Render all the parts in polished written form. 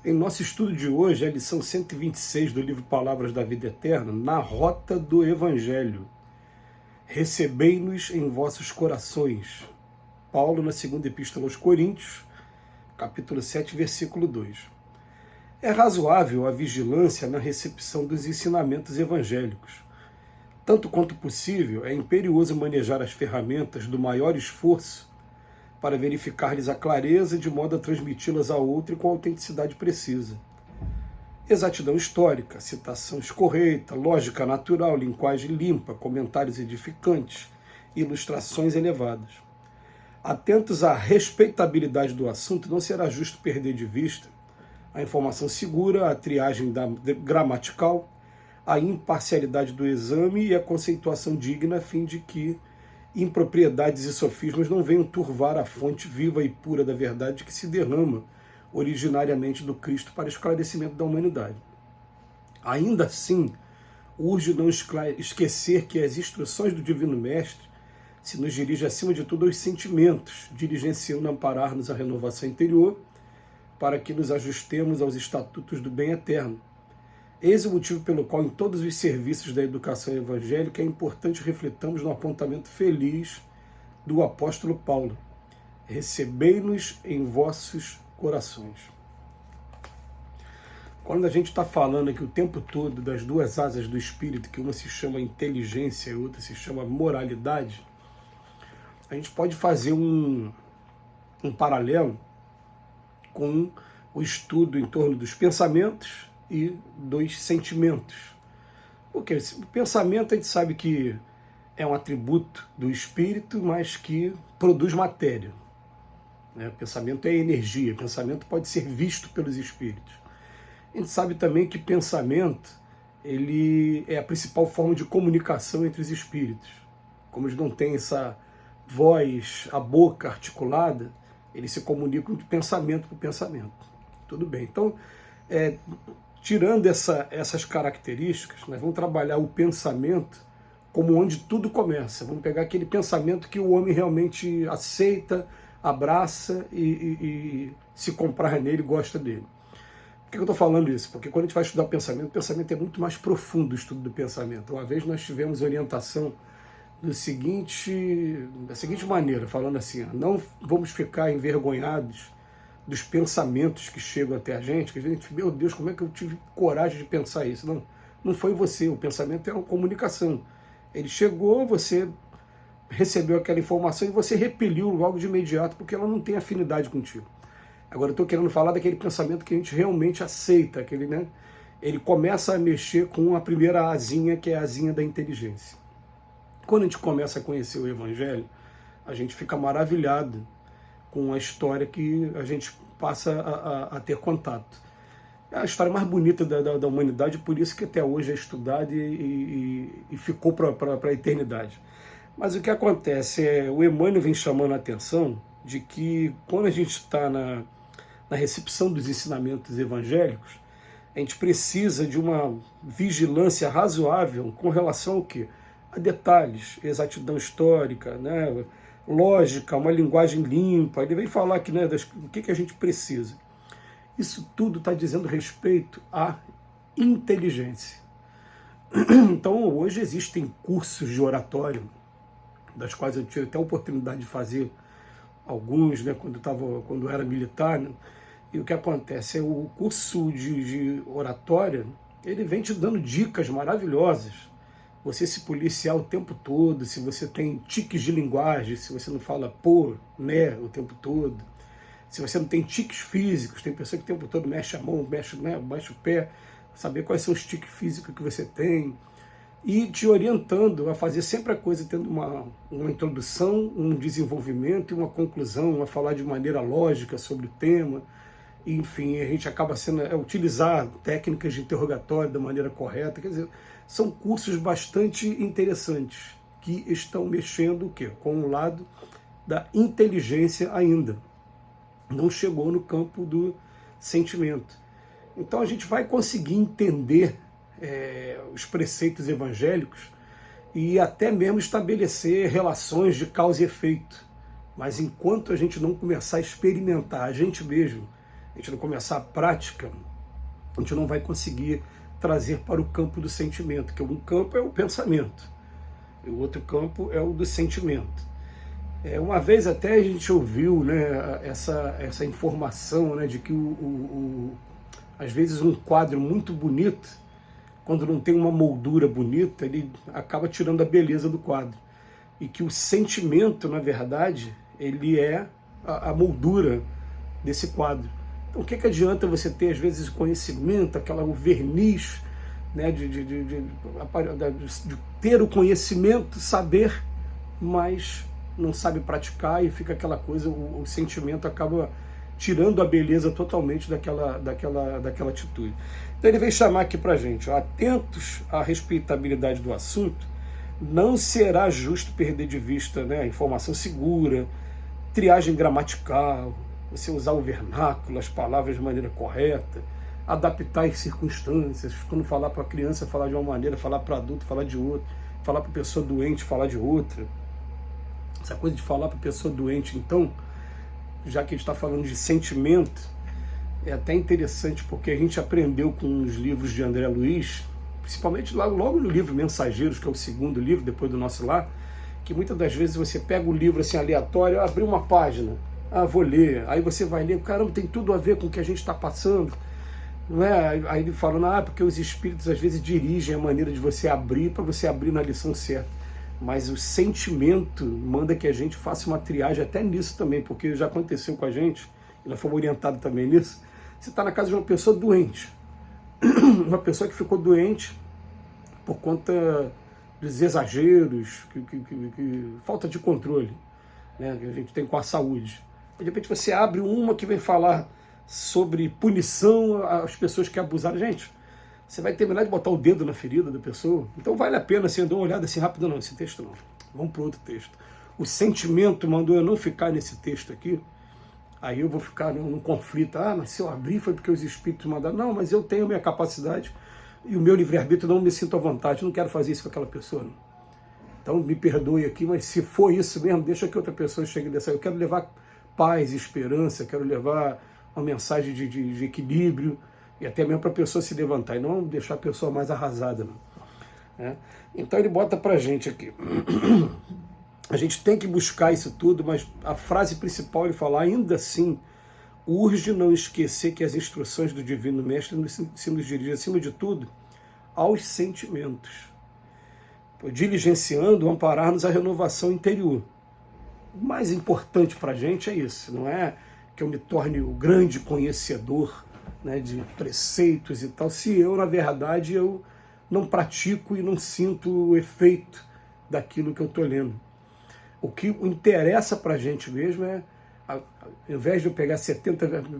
Em nosso estudo de hoje, a lição 126 do livro Palavras da Vida Eterna, na rota do Evangelho. Recebei-nos em vossos corações. Paulo, na segunda epístola aos Coríntios, capítulo 7, versículo 2. É razoável a vigilância na recepção dos ensinamentos evangélicos. Tanto quanto possível, é imperioso manejar as ferramentas do maior esforço para verificar-lhes a clareza de modo a transmiti-las a outro com a autenticidade precisa. Exatidão histórica, citação escorreita, lógica natural, linguagem limpa, comentários edificantes, ilustrações elevadas. Atentos à respeitabilidade do assunto, não será justo perder de vista a informação segura, a triagem gramatical, a imparcialidade do exame e a conceituação digna, a fim de que impropriedades e sofismas não venham turvar a fonte viva e pura da verdade que se derrama originariamente do Cristo para esclarecimento da humanidade. Ainda assim, urge não esquecer que as instruções do Divino Mestre se nos dirigem acima de tudo aos sentimentos, diligenciando amparar-nos a renovação interior para que nos ajustemos aos estatutos do bem eterno. Eis o motivo pelo qual, em todos os serviços da educação evangélica, é importante refletamos no apontamento feliz do apóstolo Paulo. Recebei-nos em vossos corações. Quando a gente está falando aqui o tempo todo das duas asas do espírito, que uma se chama inteligência e outra se chama moralidade, a gente pode fazer um paralelo com o estudo em torno dos pensamentos e dos sentimentos. Porque o pensamento a gente sabe que é um atributo do espírito, mas que produz matéria. Pensamento é energia, pensamento pode ser visto pelos espíritos. A gente sabe também que pensamento ele é a principal forma de comunicação entre os espíritos. Como eles não têm essa voz, a boca articulada, eles se comunicam de pensamento para pensamento. Tudo bem. Então, tirando essas características, nós vamos trabalhar o pensamento como onde tudo começa. Vamos pegar aquele pensamento que o homem realmente aceita, abraça e se comprar nele, gosta dele. Por que eu estou falando isso? Porque quando a gente vai estudar o pensamento é muito mais profundo o estudo do pensamento. Uma vez nós tivemos orientação da seguinte maneira, falando assim, não vamos ficar envergonhados dos pensamentos que chegam até a gente, que a gente, meu Deus, como é que eu tive coragem de pensar isso? Não foi você, o pensamento é uma comunicação. Ele chegou, você recebeu aquela informação e você repeliu logo de imediato, porque ela não tem afinidade contigo. Agora eu estou querendo falar daquele pensamento que a gente realmente aceita, ele começa a mexer com a primeira asinha, que é a asinha da inteligência. Quando a gente começa a conhecer o Evangelho, a gente fica maravilhado com a história que a gente passa a ter contato. É a história mais bonita da humanidade, por isso que até hoje é estudada e ficou para a eternidade. Mas o que acontece o Emmanuel vem chamando a atenção de que quando a gente está na recepção dos ensinamentos evangélicos, a gente precisa de uma vigilância razoável com relação ao quê? A detalhes, exatidão histórica, lógica, uma linguagem limpa. Ele vem falar aqui do que a gente precisa. Isso tudo está dizendo respeito à inteligência. Então, hoje existem cursos de oratório, das quais eu tive até a oportunidade de fazer alguns, quando eu era militar. E o que acontece o curso de oratória, ele vem te dando dicas maravilhosas. Você se policiar o tempo todo, se você tem tiques de linguagem, se você não fala pô, né, o tempo todo, se você não tem tiques físicos, tem pessoa que o tempo todo mexe a mão, mexe o pé, saber quais são os tiques físicos que você tem, e te orientando a fazer sempre a coisa tendo uma introdução, um desenvolvimento e uma conclusão, a falar de maneira lógica sobre o tema. Enfim, a gente acaba utilizar técnicas de interrogatório da maneira correta. Quer dizer, são cursos bastante interessantes que estão mexendo com o lado da inteligência ainda. Não chegou no campo do sentimento. Então a gente vai conseguir entender os preceitos evangélicos e até mesmo estabelecer relações de causa e efeito. Mas enquanto a gente não começar a experimentar a gente mesmo, a gente não começar a prática, a gente não vai conseguir trazer para o campo do sentimento, que um campo é o pensamento, e o outro campo é o do sentimento. Uma vez até a gente ouviu, né, essa informação, né, de que às vezes um quadro muito bonito, quando não tem uma moldura bonita, ele acaba tirando a beleza do quadro. E que o sentimento, na verdade, ele é a moldura desse quadro. Então o que adianta você ter, às vezes, conhecimento, o verniz, né, de ter o conhecimento, saber, mas não sabe praticar, e fica aquela coisa, o sentimento acaba tirando a beleza totalmente daquela atitude. Então ele vem chamar aqui pra gente, ó, atentos à respeitabilidade do assunto, não será justo perder de vista, né, a informação segura, triagem gramatical, você usar o vernáculo, as palavras de maneira correta, adaptar as circunstâncias, quando falar para a criança, falar de uma maneira, falar para adulto, falar de outra, falar para a pessoa doente, falar de outra. Essa coisa de falar para a pessoa doente, então, já que a gente está falando de sentimento, é até interessante, porque a gente aprendeu com os livros de André Luiz, principalmente logo no livro Mensageiros, que é o segundo livro, depois do nosso lar, que muitas das vezes você pega o livro assim aleatório, abriu uma página, vou ler, aí você vai ler, caramba, tem tudo a ver com o que a gente está passando, não é? Aí ele fala, porque os espíritos às vezes dirigem a maneira de você abrir, para você abrir na lição certa. Mas o sentimento manda que a gente faça uma triagem até nisso também, porque já aconteceu com a gente, e nós fomos orientados também nisso. Você está na casa de uma pessoa doente, uma pessoa que ficou doente por conta dos exageros, falta de controle, né, que a gente tem com a saúde. De repente você abre uma que vem falar sobre punição às pessoas que abusaram. Gente, você vai terminar de botar o dedo na ferida da pessoa. Então vale a pena você dar uma olhada assim rápido, não, esse texto não. Vamos para outro texto. O sentimento mandou eu não ficar nesse texto aqui. Aí eu vou ficar num conflito. Mas se eu abrir foi porque os espíritos mandaram. Não, mas eu tenho a minha capacidade e o meu livre-arbítrio, não me sinto à vontade. Não quero fazer isso com aquela pessoa, não. Então me perdoe aqui, mas se for isso mesmo, deixa que outra pessoa chegue dessa. Eu quero levar paz, esperança, quero levar uma mensagem de equilíbrio, e até mesmo para a pessoa se levantar, e não deixar a pessoa mais arrasada. Não. Então ele bota para a gente aqui, a gente tem que buscar isso tudo, mas a frase principal ele fala, ainda assim, urge não esquecer que as instruções do Divino Mestre se nos dirigem, acima de tudo, aos sentimentos, diligenciando, amparar-nos a renovação interior. O mais importante para a gente é isso, não é que eu me torne o grande conhecedor, né, de preceitos e tal, se eu, na verdade, eu não pratico e não sinto o efeito daquilo que eu estou lendo. O que interessa para a gente mesmo é, ao invés de eu pegar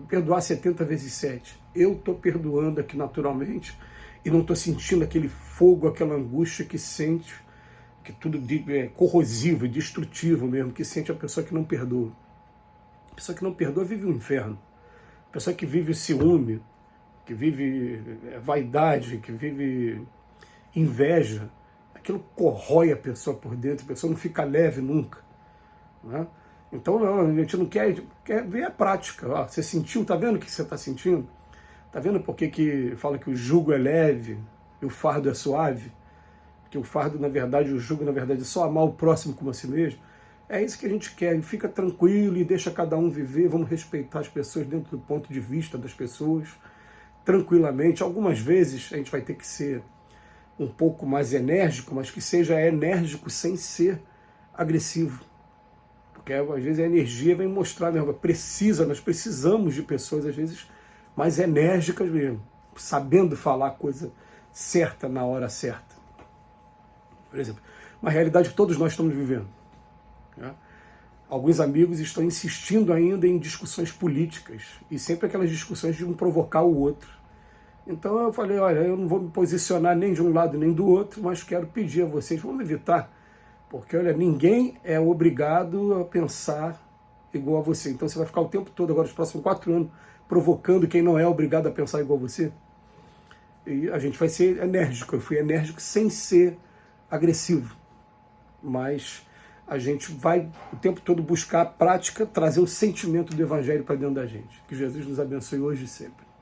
perdoar 70 vezes 7, eu estou perdoando aqui naturalmente e não estou sentindo aquele fogo, aquela angústia que sente, que tudo é corrosivo e destrutivo mesmo, que sente a pessoa que não perdoa. A pessoa que não perdoa vive um inferno. A pessoa que vive ciúme, que vive vaidade, que vive inveja, aquilo corrói a pessoa por dentro, a pessoa não fica leve nunca. Né? Então não, a gente não quer ver a prática. Você sentiu, está vendo o que você está sentindo? Está vendo por que fala que o jugo é leve e o fardo é suave? Que o fardo, na verdade, o jugo, na verdade, é só amar o próximo como a si mesmo. É isso que a gente quer, fica tranquilo e deixa cada um viver, vamos respeitar as pessoas dentro do ponto de vista das pessoas, tranquilamente. Algumas vezes a gente vai ter que ser um pouco mais enérgico, mas que seja enérgico sem ser agressivo. Porque às vezes a energia vem mostrar mesmo, nós precisamos de pessoas, às vezes, mais enérgicas mesmo, sabendo falar a coisa certa na hora certa. Por exemplo, uma realidade que todos nós estamos vivendo. Né? Alguns amigos estão insistindo ainda em discussões políticas, e sempre aquelas discussões de um provocar o outro. Então eu falei, olha, eu não vou me posicionar nem de um lado nem do outro, mas quero pedir a vocês, vamos evitar, porque olha, ninguém é obrigado a pensar igual a você. Então você vai ficar o tempo todo, agora os próximos 4 anos, provocando quem não é obrigado a pensar igual a você. E a gente vai ser enérgico, eu fui enérgico sem ser agressivo, mas a gente vai o tempo todo buscar a prática, trazer o sentimento do Evangelho para dentro da gente. Que Jesus nos abençoe hoje e sempre.